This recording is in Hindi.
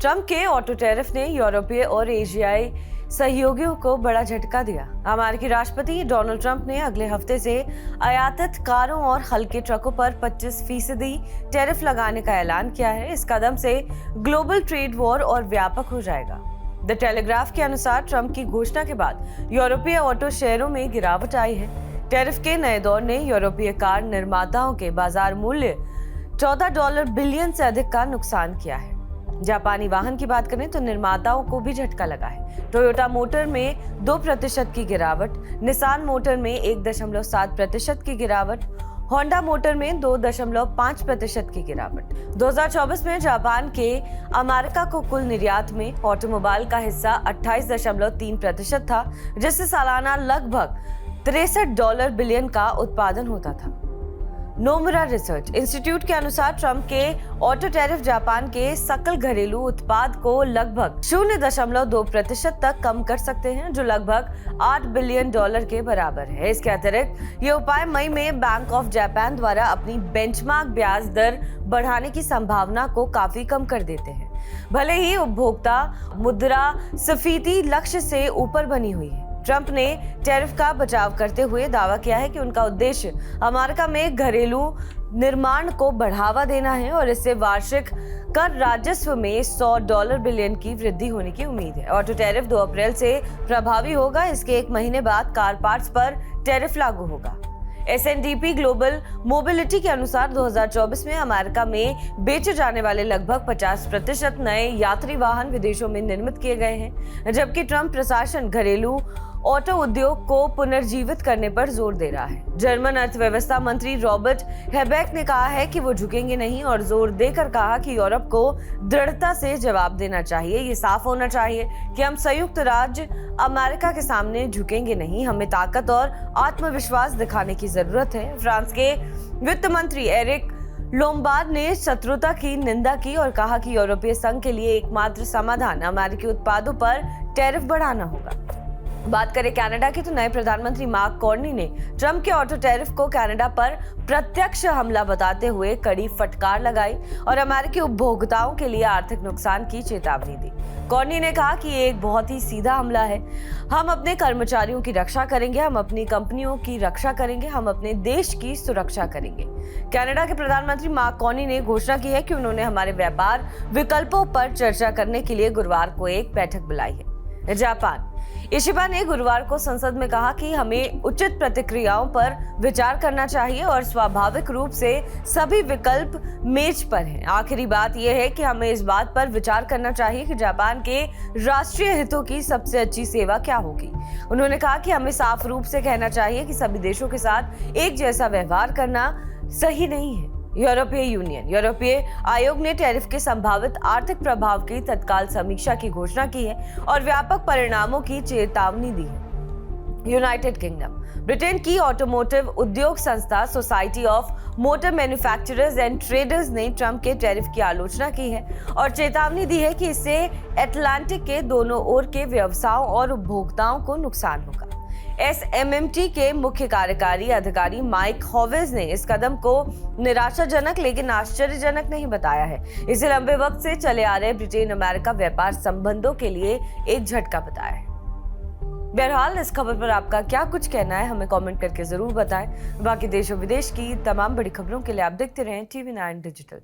ट्रंप के ऑटो टैरिफ ने यूरोपीय और एशियाई सहयोगियों को बड़ा झटका दिया। अमेरिकी राष्ट्रपति डोनाल्ड ट्रंप ने अगले हफ्ते से आयातित कारों और हल्के ट्रकों पर 25% टैरिफ लगाने का ऐलान किया है। इस कदम से ग्लोबल ट्रेड वॉर और व्यापक हो जाएगा। द टेलीग्राफ के अनुसार ट्रंप की घोषणा के बाद यूरोपीय ऑटो शेयरों में गिरावट आई है। टैरिफ के नए दौर ने यूरोपीय कार निर्माताओं के बाजार मूल्य $14 बिलियन से अधिक का नुकसान किया है। जापानी वाहन की बात करें तो निर्माताओं को भी झटका लगा है। टोयोटा मोटर में 2% की गिरावट, निसान मोटर में 1.7% की गिरावट, होंडा मोटर में 2.5% की गिरावट। 2024 में जापान के अमेरिका को कुल निर्यात में ऑटोमोबाइल का हिस्सा 28.3% था, जिससे सालाना लगभग $63 बिलियन का उत्पादन होता था। नोमुरा रिसर्च इंस्टीट्यूट के अनुसार ट्रंप के ऑटो टैरिफ जापान के सकल घरेलू उत्पाद को लगभग 0.2% तक कम कर सकते हैं, जो लगभग $8 बिलियन के बराबर है। इसके अतिरिक्त ये उपाय मई में बैंक ऑफ जापान द्वारा अपनी बेंचमार्क ब्याज दर बढ़ाने की संभावना को काफी कम कर देते हैं। भले ही उपभोक्ता मुद्रास्फीति लक्ष्य से ऊपर बनी हुई है। ट्रंप ने टैरिफ का बचाव करते हुए दावा किया है कि उनका उद्देश्य अमेरिका में घरेलू निर्माण को बढ़ावा देना है और इससे वार्षिक कर राजस्व में $100 बिलियन की वृद्धि होने की उम्मीद है। ऑटो टैरिफ 2 अप्रैल से प्रभावी होगा। इसके 1 महीने बाद कार पार्ट्स पर टैरिफ लागू होगा। S&P ग्लोबल मोबिलिटी के अनुसार 2024 में अमेरिका में बेचे जाने वाले लगभग 50% नए यात्री वाहन विदेशों में निर्मित किए गए हैं, जबकि ट्रंप प्रशासन घरेलू ऑटो उद्योग को पुनर्जीवित करने पर जोर दे रहा है। जर्मन अर्थव्यवस्था मंत्री रॉबर्ट हेबेक ने कहा है कि वो झुकेंगे नहीं और जोर देकर कहा कि यूरोप को दृढ़ता से जवाब देना चाहिए। ये साफ होना चाहिए कि हम संयुक्त राज्य अमेरिका के सामने झुकेंगे नहीं। हमें ताकत और आत्मविश्वास दिखाने की जरूरत है। फ्रांस के वित्त मंत्री एरिक लोम्बार्ड ने शत्रुता की निंदा की और कहा कि यूरोपीय संघ के लिए एकमात्र समाधान अमेरिकी उत्पादों पर टैरिफ बढ़ाना होगा। बात करें कनाडा की तो नए प्रधानमंत्री मार्क कार्नी ने ट्रंप के ऑटो टैरिफ को कनाडा पर प्रत्यक्ष हमला बताते हुए कड़ी फटकार लगाई और अमेरिकी उपभोक्ताओं के लिए आर्थिक नुकसान की चेतावनी दी। कार्नी ने कहा कि ये एक बहुत ही सीधा हमला है। हम अपने कर्मचारियों की रक्षा करेंगे, हम अपनी कंपनियों की रक्षा करेंगे, हम अपने देश की सुरक्षा करेंगे। कनाडा के प्रधानमंत्री मार्क कार्नी ने घोषणा की है कि उन्होंने हमारे व्यापार विकल्पों पर चर्चा करने के लिए गुरुवार को एक बैठक बुलाई है। जापान इशिबा ने गुरुवार को संसद में कहा कि हमें उचित प्रतिक्रियाओं पर विचार करना चाहिए और स्वाभाविक रूप से सभी विकल्प मेज पर हैं। आखिरी बात यह है कि हमें इस बात पर विचार करना चाहिए कि जापान के राष्ट्रीय हितों की सबसे अच्छी सेवा क्या होगी। उन्होंने कहा कि हमें साफ रूप से कहना चाहिए कि सभी देशों के साथ एक जैसा व्यवहार करना सही नहीं है। यूरोपीय आयोग ने टैरिफ के संभावित आर्थिक प्रभाव की तत्काल समीक्षा की घोषणा की है और व्यापक परिणामों की चेतावनी दी है। यूनाइटेड किंगडम ब्रिटेन की ऑटोमोटिव उद्योग संस्था society of motor manufacturers and traders ने ट्रंप के टैरिफ की आलोचना की है और चेतावनी दी है कि इससे अटलांटिक के दोनों ओर के व्यवसायों और उपभोक्ताओं को नुकसान होगा। SMMT के मुख्य कार्यकारी अधिकारी माइक हॉवेज ने इस कदम को निराशाजनक लेकिन आश्चर्यजनक नहीं बताया है। इसे लंबे वक्त से चले आ रहे ब्रिटेन अमेरिका व्यापार संबंधों के लिए एक झटका बताया है। बहरहाल इस खबर पर आपका क्या कुछ कहना है, हमें कमेंट करके जरूर बताएं। बाकी देश और विदेश की तमाम बड़ी खबरों के लिए आप देखते रहें TV9 डिजिटल।